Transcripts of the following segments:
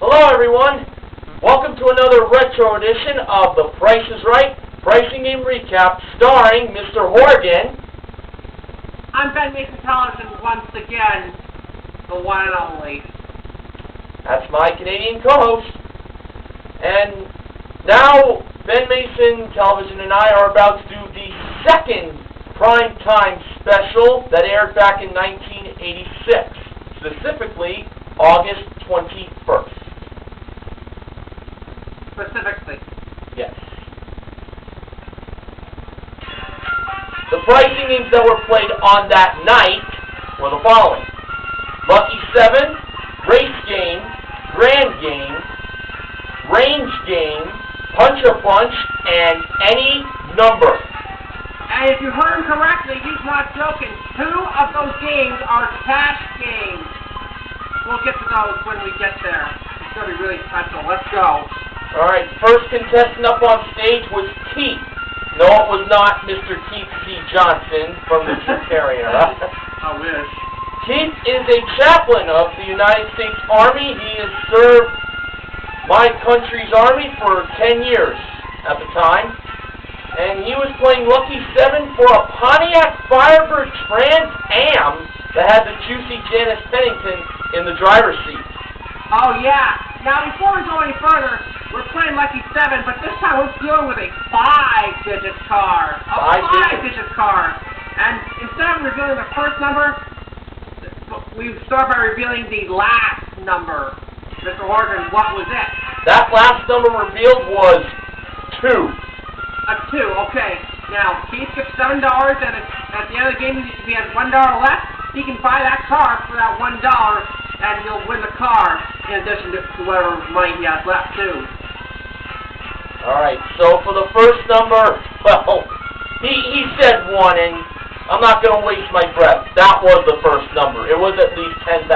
Hello everyone, welcome to another retro edition of The Price is Right Pricing Game Recap starring Mr. Horgan. I'm Ben Mason Television once again, the one and only. That's my Canadian co-host. And now Ben Mason Television and I are about to do the second Primetime Special that aired back in 1986, specifically August 21st. Specifically. Yes. The pricing games that were played on that night were the following: Lucky 7, Race Game, Grand Game, Range Game, Punch-a-Punch, and Any Number. And if you heard him correctly, he's not joking. 2 of those games are cash games. We'll get to those when we get there. It's going to be really special. Let's go. Alright, first contestant up on stage was Keith. No, it was not Mr. Keith C. Johnson from the Tiara era. I wish. Keith is a chaplain of the United States Army. He has served my country's Army for 10 years at the time. And he was playing Lucky 7 for a Pontiac Firebird Trans Am that had the juicy Janice Pennington in the driver's seat. Oh, yeah. Now, before we go any further, we're playing Lucky 7, but this time we're dealing with a 5-digit car. A 5-digit car. And instead of revealing the first number, we start by revealing the last number. Mr. Horgan, what was it? That last number revealed was 2. A 2, okay. Now, Keith gets $7, and at the end of the game, if he has $1 left, he can buy that car for that $1, and he'll win the car, in addition to whatever money he has left, too. Alright, so for the first number, well, he said 1, and I'm not going to waste my breath. That was the first number. It was at least $10,000.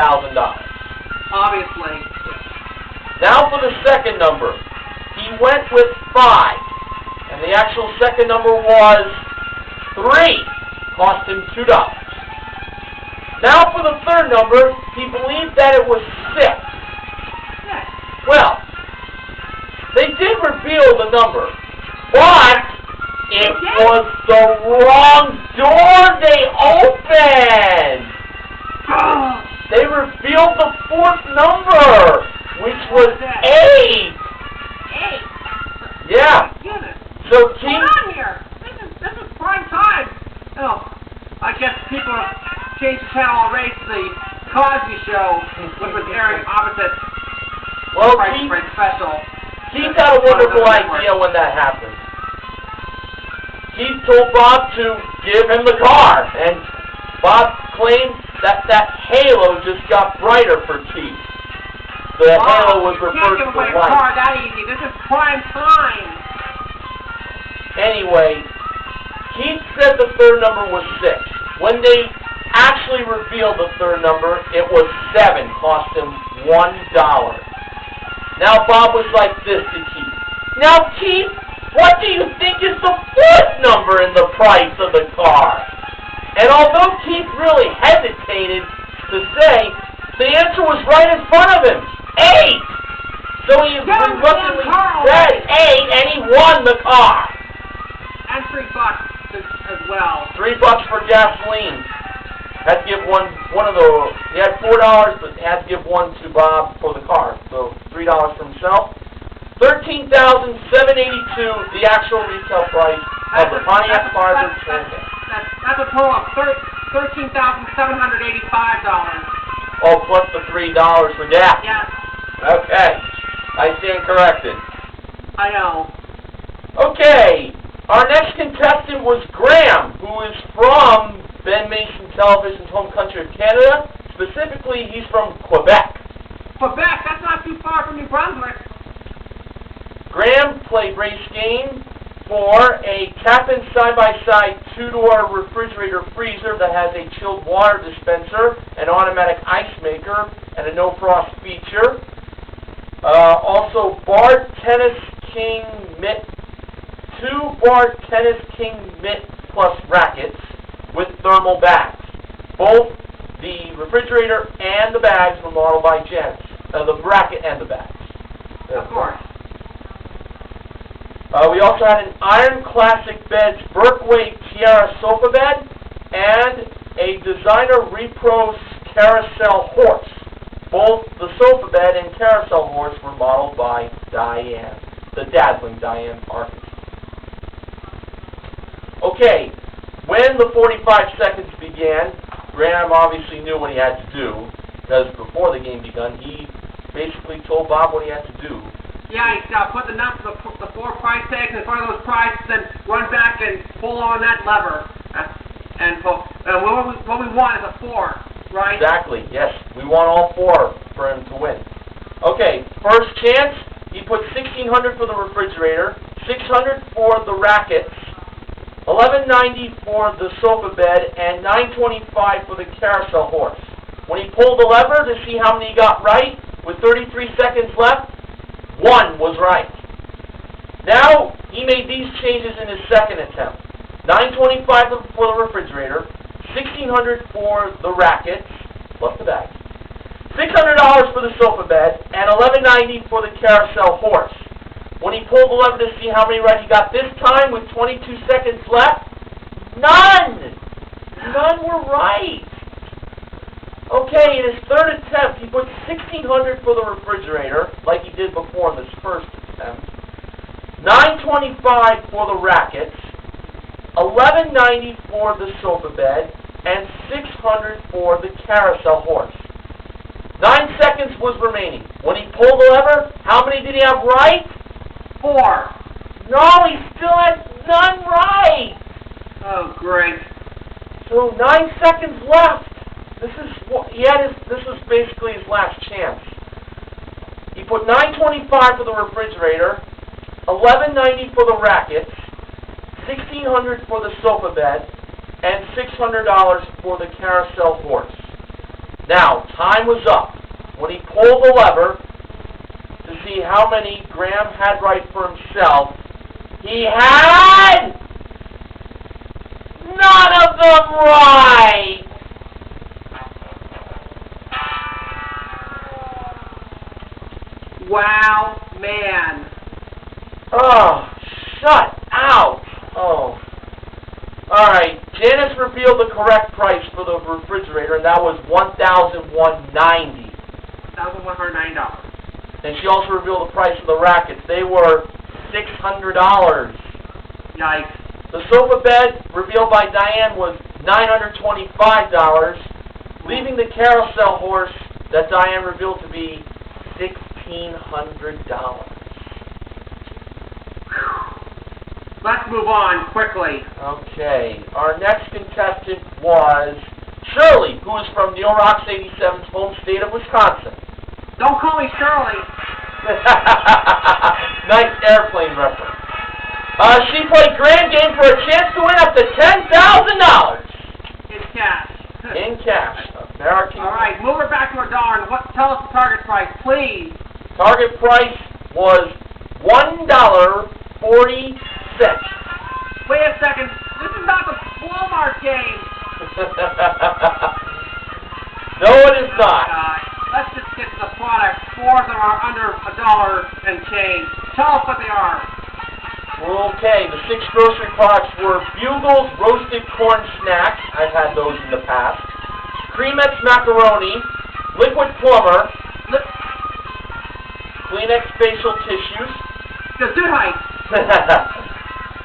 Obviously. Now for the second number. He went with 5. And the actual second number was 3. Cost him $2. Now for the third number, he believed that it was 6. Well, they did reveal the number, but it was the wrong door they opened. They revealed the fourth number, which was 8. 8? Yeah. So What's going on here? This is prime time. Oh, I guess people have changed the channel already to the Cosby Show, which was airing opposite Primetime Special. Keith had a wonderful idea when that happened. Keith told Bob to give him the car, and Bob claimed that that halo just got brighter for Keith. The halo was reversed to light. You can't give away a car that easy. This is prime time. Anyway, Keith said the third number was 6. When they actually revealed the third number, it was 7. Cost him $1. Now Bob was like this to Keith. Now Keith, what do you think is the fourth number in the price of the car? And although Keith really hesitated to say, the answer was right in front of him. 8! So he reluctantly said 8, and he won the car. And $3 as well. $3 for gasoline. Had to give one of the. He had $4, but had to give one to Bob for the car. So $3 for himself. $13,782, the actual retail price of the Pontiac Firebird Trans Am. That's a total of $13,785. Oh, plus the $3 for gas. Yes. Okay, I stand corrected. I know. Okay. Our next contestant was Graham, who is from Ben Mason Television's home country of Canada. Specifically, he's from Quebec. Quebec? That's not too far from New Brunswick. Graham played Race Game for a Tappan side-by-side 2-door refrigerator freezer that has a chilled water dispenser, an automatic ice maker, and a no-frost feature. Also, Bar Tennis King Mitt 2-bar Tennis King Mitt Plus rackets with thermal bags. Both the refrigerator and the bags were modeled by Janice. the bracket and the bags. Of course. We also had an Iron Classic Beds Berkway Tiara sofa bed and a Designer Repros carousel horse. Both the sofa bed and carousel horse were modeled by Diane, the dazzling Diane Parkins. Okay, when the 45 seconds began, Graham obviously knew what he had to do, because before the game begun, he basically told Bob what he had to do. Yeah, he's got to put the 4 price tags in front of those prices, then run back and pull on that lever. And what we want is a 4, right? Exactly, yes. We want all 4 for him to win. Okay, first chance, he put $1,600 for the refrigerator, $600 for the rackets, $11.90 for the sofa bed, and $9.25 for the carousel horse. When he pulled the lever to see how many he got right, with 33 seconds left, 1 was right. Now, he made these changes in his second attempt. $9.25 for the refrigerator, $1,600 for the rackets, plus the bag, $600 for the sofa bed, and $11.90 for the carousel horse. When he pulled the lever to see how many right he got this time, with 22 seconds left, none! None were right. Okay, in his third attempt, he put $1,600 for the refrigerator, like he did before in this first attempt, $9.25 for the rackets, $11.90 for the sofa bed, and $600 for the carousel horse. 9 seconds was remaining. When he pulled the lever, how many did he have right? 4. No, he still had none right. Oh, great. So 9 seconds left. This was basically his last chance. He put $9.25 for the refrigerator, $11.90 for the rackets, $1,600 for the sofa bed, and $600 for the carousel horse. Now, time was up. When he pulled the lever to see how many Graham had right for himself, he had none of them right! Wow, man. Oh, shut out! Oh. Alright, Janice revealed the correct price for the refrigerator, and that was $1,190. $1,109. And she also revealed the price of the rackets. They were $600. Yikes. The sofa bed, revealed by Diane, was $925, leaving the carousel horse that Diane revealed to be $1,600. Let's move on quickly. Okay, our next contestant was Shirley, who is from Neil Rocks 87's home state of Wisconsin. Don't call me Shirley. Nice airplane reference. She played Grand Game for a chance to win up to $10,000. In cash. In cash. American. All right, move her back to her dollar. And tell us the target price, please. Target price was $1.40. Wait a second. This is not the Walmart game. No, it is not. Let's just get to the products. 4 of them are under $1 and change. Tell us what they are. Okay, the 6 grocery products were Bugles Roasted Corn Snack. I've had those in the past. Creamettes Macaroni. Liquid Plumber. Kleenex Facial Tissues. Gesundheit.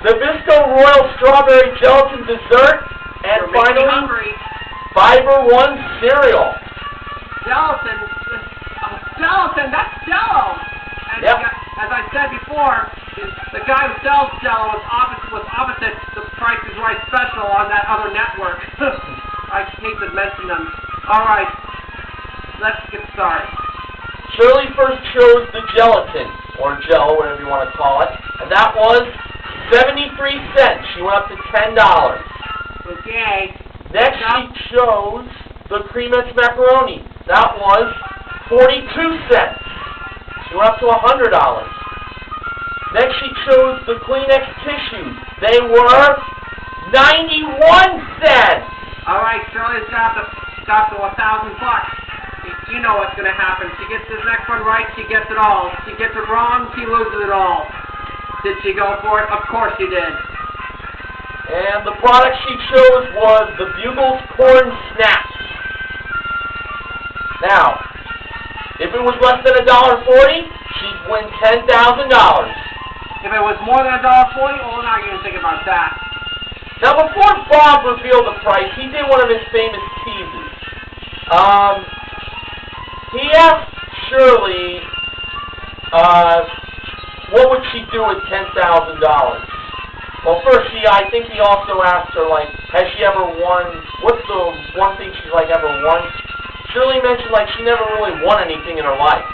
Nabisco Royal Strawberry Gelatin Dessert. And finally, Fiber One Cereal. Gelatin. Gelatin, that's Jello. And yep. As I said before, the guy who sells Jello was opposite the Price is Right special on that other network. I hate to mention them. All right, let's get started. Shirley first chose the gelatin, or Jello, whatever you want to call it, and that was 73 cents. She went up to $10. Okay. Next, she chose the Creamettes Macaroni. That was 42 cents. She went up to $100. Next, she chose the Kleenex tissues. They were 91 cents. All right, Shirley's got to $1,000. you know what's going to happen. She gets this next one right, she gets it all. She gets it wrong, she loses it all. Did she go for it? Of course she did. And the product she chose was the Bugles Corn Snacks. Now, if it was less than $1.40, she'd win $10,000. If it was more than $1.40, well, we're not even thinking about that. Now, before Bob revealed the price, he did one of his famous teases. He asked Shirley, what would she do with $10,000? Well, first, I think he also asked her, like, has she ever won, what's the one thing she's, like, ever won? Shirley mentioned, like, she never really won anything in her life.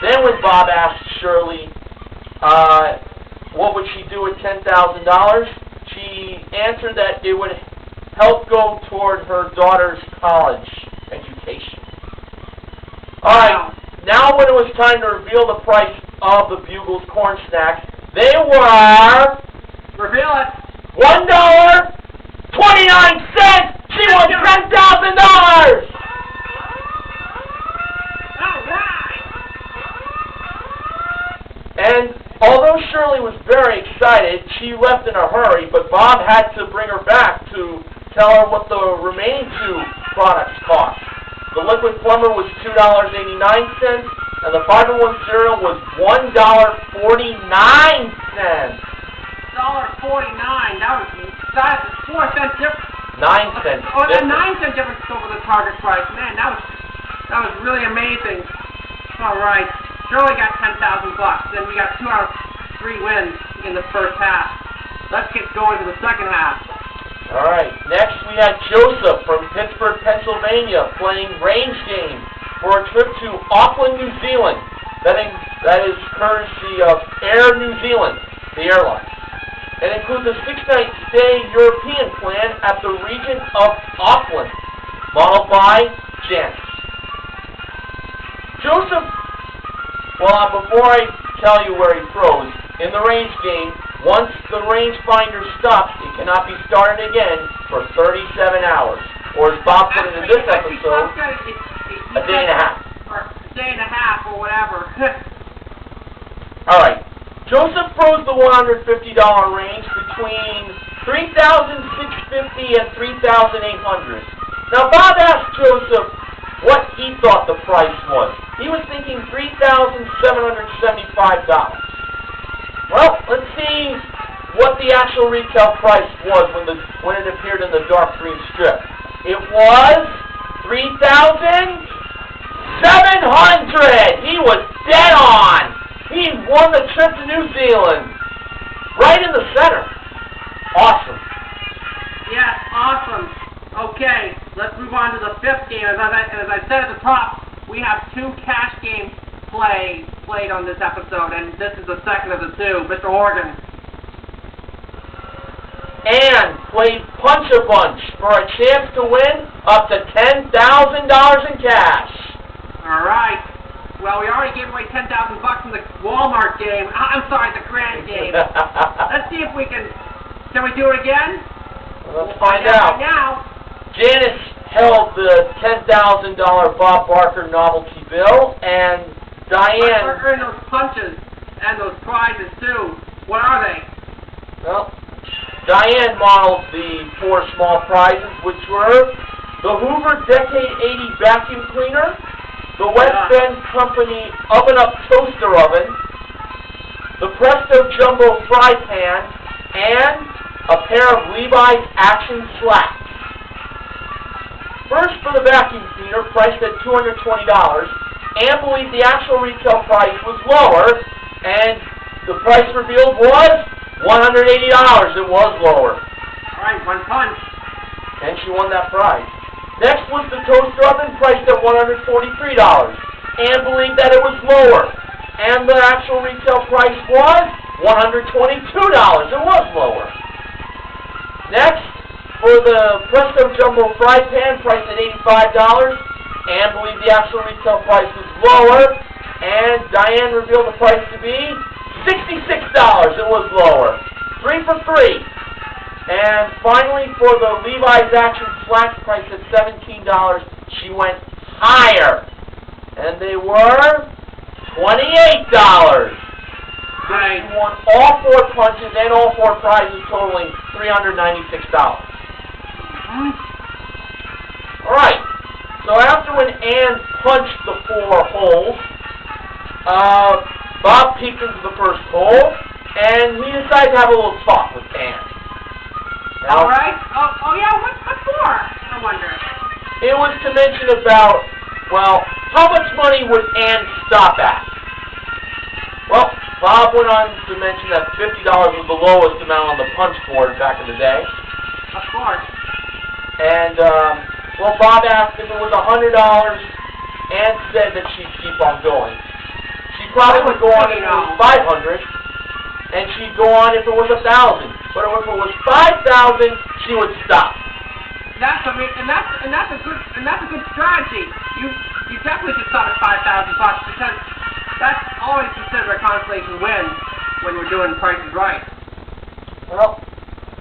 Then when Bob asked Shirley, what would she do with $10,000? She answered that it would help go toward her daughter's college education. Alright, now when it was time to reveal the price of the Bugles Corn Snacks, they were... Reveal it. $1.29! She won $10,000! And although Shirley was very excited, she left in a hurry, but Bob had to bring her back to tell her what the remaining two products cost. The liquid plumber was $2.89, and the fiber one cereal was $1.49. $1.49. That was 4 cents difference. 9 cents. Oh, a difference. 9 cent difference over the target price. Man, that was really amazing. All right. Shirley got $10,000 bucks. Then we got 2 out of 3 wins in the first half. Let's get going to the second half. All right. Next, we had Joseph from Pittsburgh, Pennsylvania, playing range game for a trip to Auckland, New Zealand. That is courtesy of Air New Zealand, the airline. It includes a 6-night stay European plan at the Regent of Auckland, modeled by Janice. Joseph, well, before I tell you where he throws, in the range game, once the rangefinder stops, it cannot be started again for 37 hours. Or as Bob put it in this episode, a day and a half. Or a day and a half, or whatever. All right. Joseph throws the $150 range between $3,650 and $3,800. Now, Bob asked Joseph what he thought the price was. He was thinking $3,775. Well, let's see what the actual retail price was when it appeared in the dark green strip. It was $3,700. He was dead on. He won the trip to New Zealand. Right in the center. Awesome. Yes, awesome. Okay, let's move on to the fifth game. As I said at the top, we have 2 cash games played on this episode, and this is the second of the 2. Mr. Horgan. And played Punch-a-Bunch for a chance to win up to $10,000 in cash. All right. Well, we already gave away $10,000 in the Walmart game. I'm sorry, the Grand game. Let's see if we can we do it again? Well, let's find out. Right now. Janice held the $10,000 Bob Barker novelty bill, and Diane... Bob Barker and those punches, and those prizes, too. What are they? Well, Diane modeled the 4 small prizes, which were the Hoover Decade 80 vacuum cleaner, the West Bend Company oven-up toaster oven, the Presto Jumbo fry pan, and a pair of Levi's Action slacks. First, for the vacuum cleaner, priced at $220, Ann believed the actual retail price was lower, and the price revealed was $180. It was lower. All right, 1 punch. And she won that prize. Next was the toaster oven, priced at $143. Ann believed that it was lower, and the actual retail price was $122. It was lower. Next, for the Presto Jumbo fry pan, priced at $85, Ann believed the actual retail price was lower, and Diane revealed the price to be $66. It was lower. 3 for 3. And finally, for the Levi's Action slacks, priced at $17, she went higher. And they were $28. Right. She won all 4 punches and all 4 prizes, totaling $396. All right. So after when Ann punched the 4 holes, Bob peeked into the first hole, and he decided to have a little talk with Ann. Now, all right. Oh yeah. What for? I wonder. It was to mention about, well, how much money would Ann stop at? Well, Bob went on to mention that $50 was the lowest amount on the punch board back in the day. Of course. And, well, Bob asked if it was $100, Ann said that she'd keep on going. She probably would go on if it was $500, and she'd go on if it was $1,000. But if it was $5,000, she would stop. That's a good strategy. You definitely should start at $5,000 because that's always considered a consolation win when we're doing Price is Right. Well,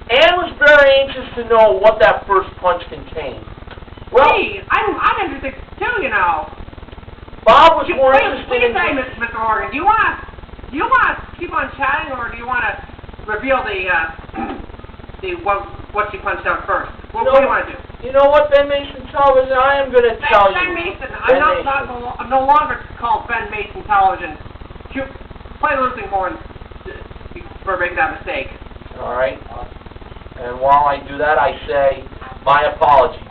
Ann was very anxious to know what that first punch contained. Well, hey, I'm interested too, you know. Bob was more interested in. What do you say, Mr. Horgan? Do you want to keep on chatting, or do you want to reveal what she punched out first? What do you want to do? You know what, Ben Mason Television? I am going to tell you. Ben Mason. I'm no longer called Ben Mason Television. Play the listening horn for making that mistake. All right. And while I do that, I say my apologies.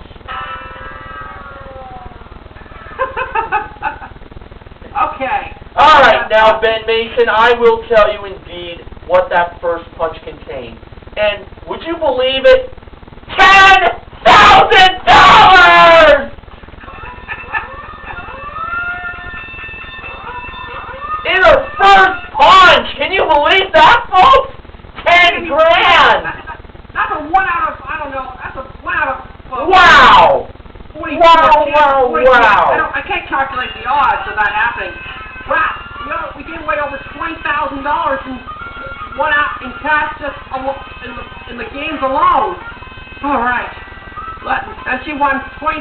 Okay. All right, now, Ben Mason, I will tell you indeed what that first punch contained. And would you believe it? $10,000! In her first punch! Can you believe that, folks? 10 grand! That's a 1 out of, I don't know, that's a 1 out of... Wow! 44. Wow! I can't calculate the odds of that happening. Wow! We gave away over $20,000 in 1 out in cash just in the games alone. All right. And she won $10,396,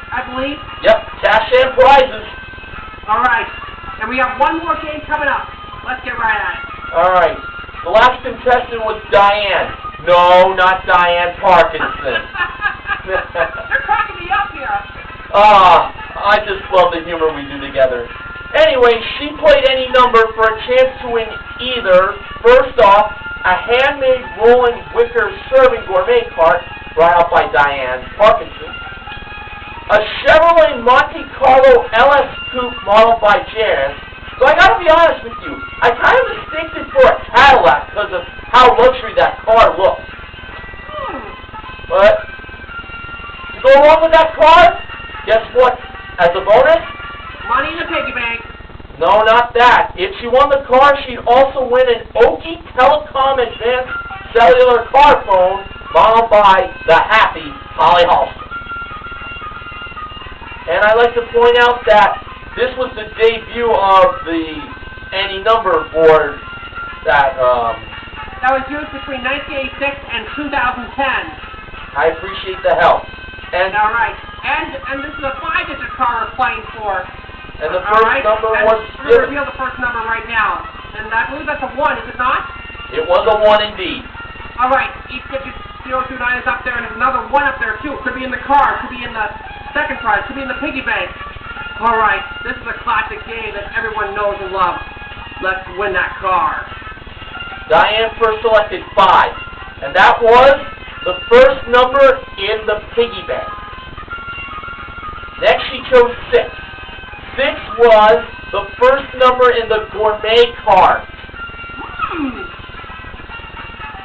I believe. Yep, cash and prizes. All right. And we have one more game coming up. Let's get right at it. All right. The last contestant was Diane. No, not Diane Parkinson. You're cracking me up here. I just love the humor we do together. Anyway, she played any number for a chance to win either, first off, a handmade rolling wicker serving gourmet cart brought out by Diane Parkinson, a Chevrolet Monte Carlo LS Coupe modeled by Jan. So I gotta be honest with you, I kind of mistaken for a Cadillac because of how luxury that car looked. But to go along with that car, guess what? As a bonus, money in the piggy bank. No, not that. If she won the car, she'd also win an Oki Telecom Advanced Cellular car phone modeled by the happy Holly Halston. And I'd like to point out that this was the debut of the any number board that was used between 1986 and 2010. I appreciate the help. And all right. And this is a 5-digit car we're playing for. And the first number was... We're going to reveal the first number right now. And I believe that's a 1, is it not? It was a 1 indeed. All right. Each digit 029 is up there, and there's another 1 up there, too. It could be in the car. It could be in the second prize. It could be in the piggy bank. All right. This is a classic game that everyone knows and loves. Let's win that car. Diane first selected 5. And that was the first number in the piggy bank. Next, she chose 6. 6 was the first number in the gourmet cart.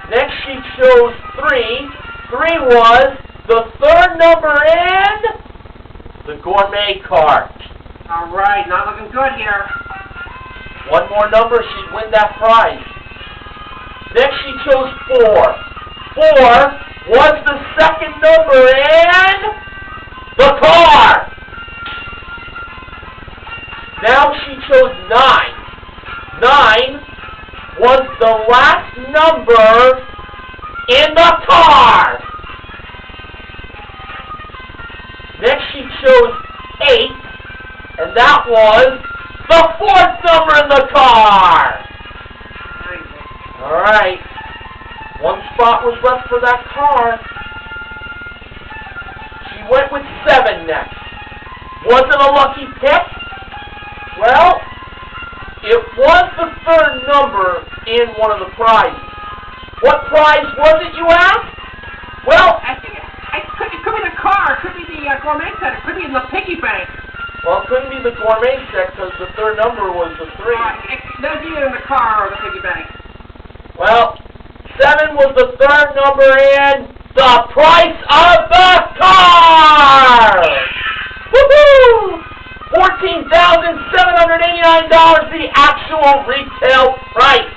Next, she chose 3. 3 was the third number in the gourmet cart. All right, not looking good here. One more number, she'd win that prize. Next, she chose 4. 4 was the second number in the car. Now she chose 9. 9 was the last number in the car. Next she chose 8, and that was the 4th number in the car. All right. 1 spot was left for that car. She went with 7 next. Was it a lucky pick? Well, it was the 3rd number in one of the prizes. What prize was it, you ask? Well, I think it could be the car, it could be the gourmet set, it could be the piggy bank. Well, it couldn't be the gourmet set because the 3rd number was the 3. There's either in the car or the piggy bank. Well, 7 was the 3rd number in the price of the car! Woohoo! $14,789, the actual retail price.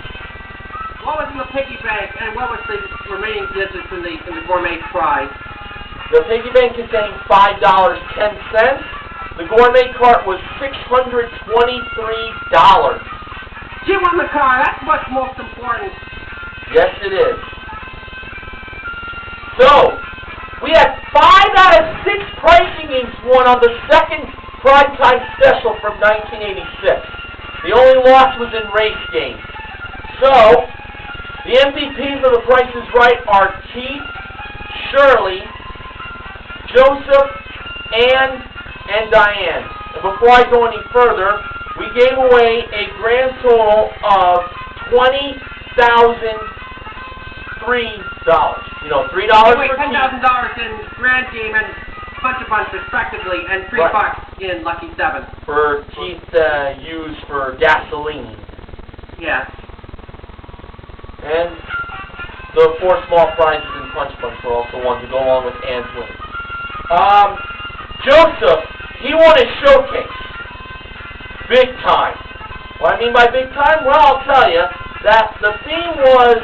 What was in the piggy bank, and what was the remaining digits in the gourmet prize? The piggy bank contained $5.10. The gourmet cart was $623. She won the car. That's what's most important. Yes, it is. So, we had 5 out of 6 pricing games won on the second Primetime Special from 1986. The only loss was in race games. So, the MVPs of The Price is Right are Keith, Shirley, Joseph, Ann, and Diane. And before I go any further, we gave away a grand total of $20,003. You know, $3 for $10,000 in Grand Game and Punch a Bunch respectively, and $3 in Lucky 7. For Keith used for gasoline. Yes. And the 4 small prizes in Punch Bunch were also won to go along with Ann's win. Joseph, he won his showcase. Big time. What I mean by big time? Well, I'll tell you that the theme was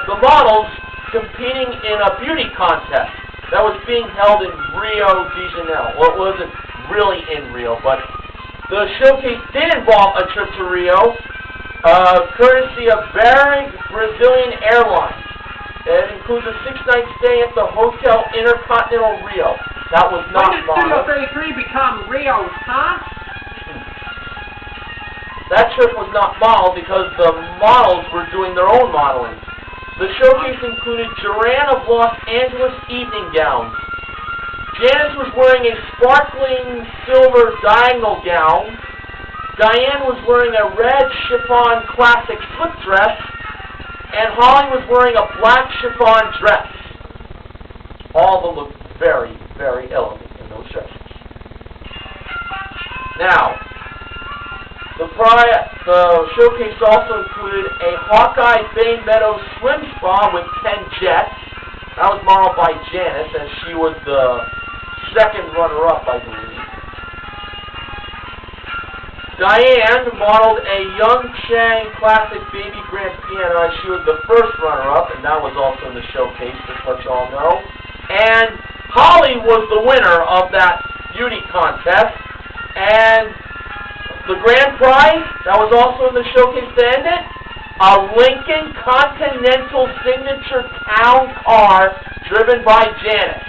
the models competing in a beauty contest that was being held in Rio de Janeiro. Well, it wasn't really in Rio, but the showcase did involve a trip to Rio, courtesy of Varig Brazilian Airlines. It includes a 6-night stay at the Hotel Intercontinental Rio. That was not modeled. When did Studio 33 become Rio, huh? That trip was not modeled because the models were doing their own modeling. The showcase included Joanne of Los Angeles evening gowns. Janice was wearing a sparkling silver diagonal gown. Diane was wearing a red chiffon classic slip dress. And Holly was wearing a black chiffon dress. All of them looked very, very elegant in those dresses. Now, the showcase also included a Hawkeye Bay Meadows swim spa with 10 jets. That was modeled by Janice, and she was the second runner-up, I believe. Diane modeled a Young Chang Classic Baby Grand Piano, and she was the first runner-up, and that was also in the showcase, just to let you all know. And Holly was the winner of that beauty contest, and the grand prize, that was also in the showcase to end it, a Lincoln Continental Signature Town Car driven by Janice.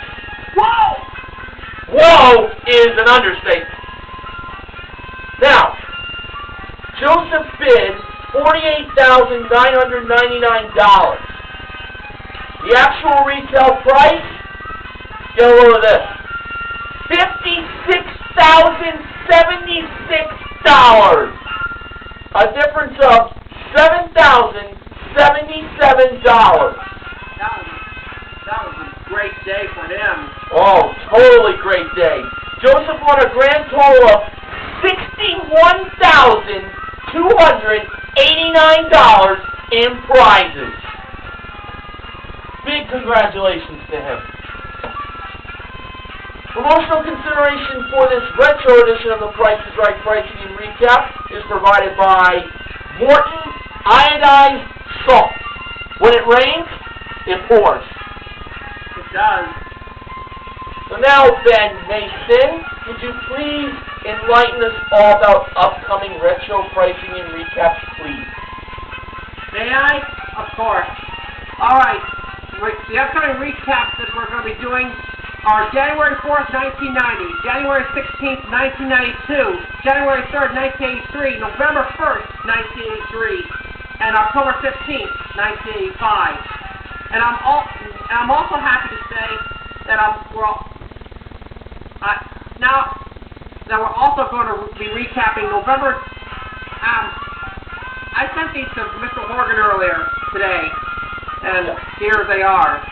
Whoa! Whoa is an understatement. Now, Joseph bid $48,999. The actual retail price, get a load of this, $56,076. A difference of $7,077. That was a great day for him. Oh, totally great day. Joseph won a grand total of $61,289 in prizes. Big congratulations to him. Promotional consideration for this retro edition of The Price is Right Pricing and Recap is provided by Morton Iodized Salt. When it rains, it pours. It does. So now, Ben Mason, could you please enlighten us all about upcoming retro pricing and recaps, please? May I? Of course. All right. The upcoming recaps that we're going to be doing are January 4th, 1990, January 16th, 1992, January 3rd, 1983, November 1st, 1983, and October 15th, 1985. And I'm also happy to say that now that we're also going to be recapping November. I sent these to Mr. Morgan earlier today, and here they are.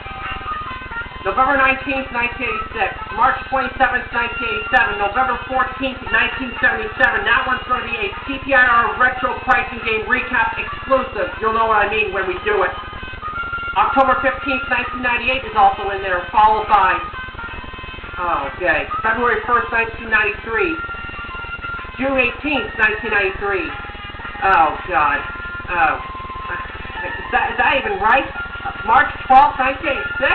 November 19th, 1986, March 27th, 1987, November 14th, 1977. That one's going to be a CPIR retro pricing game recap exclusive. You'll know what I mean when we do it. October 15th, 1998 is also in there, followed by, February 1st, 1993, June 18th, 1993. Oh, God. Is that even right? March 12th, 1986?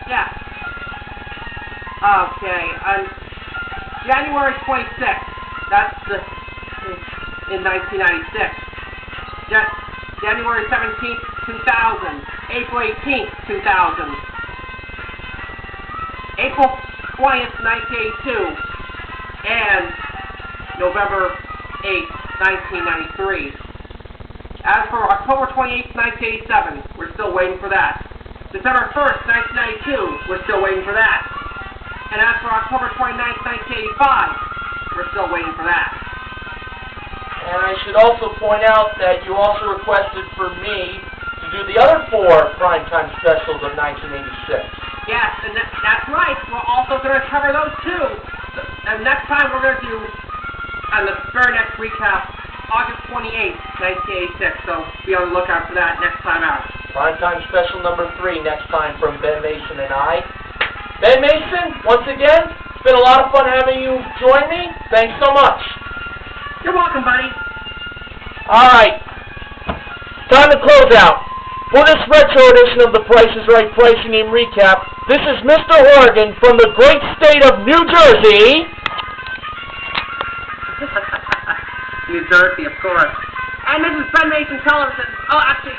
Yeah. Okay, January 26th, that's in 1996. January 17th, 2000. April 18th, 2000. April 20th, 1982. And November 8th, 1993. As for October 28th, 1987, we're still waiting for that. December 1st, 1992, we're still waiting for that. And as for October 29th, 1985, we're still waiting for that. And I should also point out that you also requested for me to do the other 4 Primetime Specials of 1986. Yes, and that's right. We're also going to cover those too. And next time we're going to do, on the very next recap, August 28th, 1986. So be on the lookout for that next time out. Primetime Special number 3 next time from Ben Mason and I. Ben Mason, once again, it's been a lot of fun having you join me. Thanks so much. You're welcome, buddy. All right. Time to close out. For this retro edition of the Price is Right Pricing Game Recap, this is Mr. Horgan from the great state of New Jersey. New Jersey, of course. And this is Ben Mason Television. Oh, actually,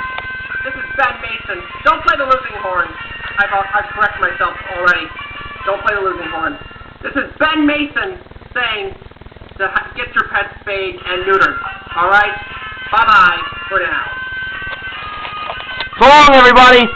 this is Ben Mason. Don't play the losing horn. I've corrected myself already. Don't play the losing horn. This is Ben Mason saying to get your pet spayed and neutered. All right? Bye-bye for now. So long, everybody.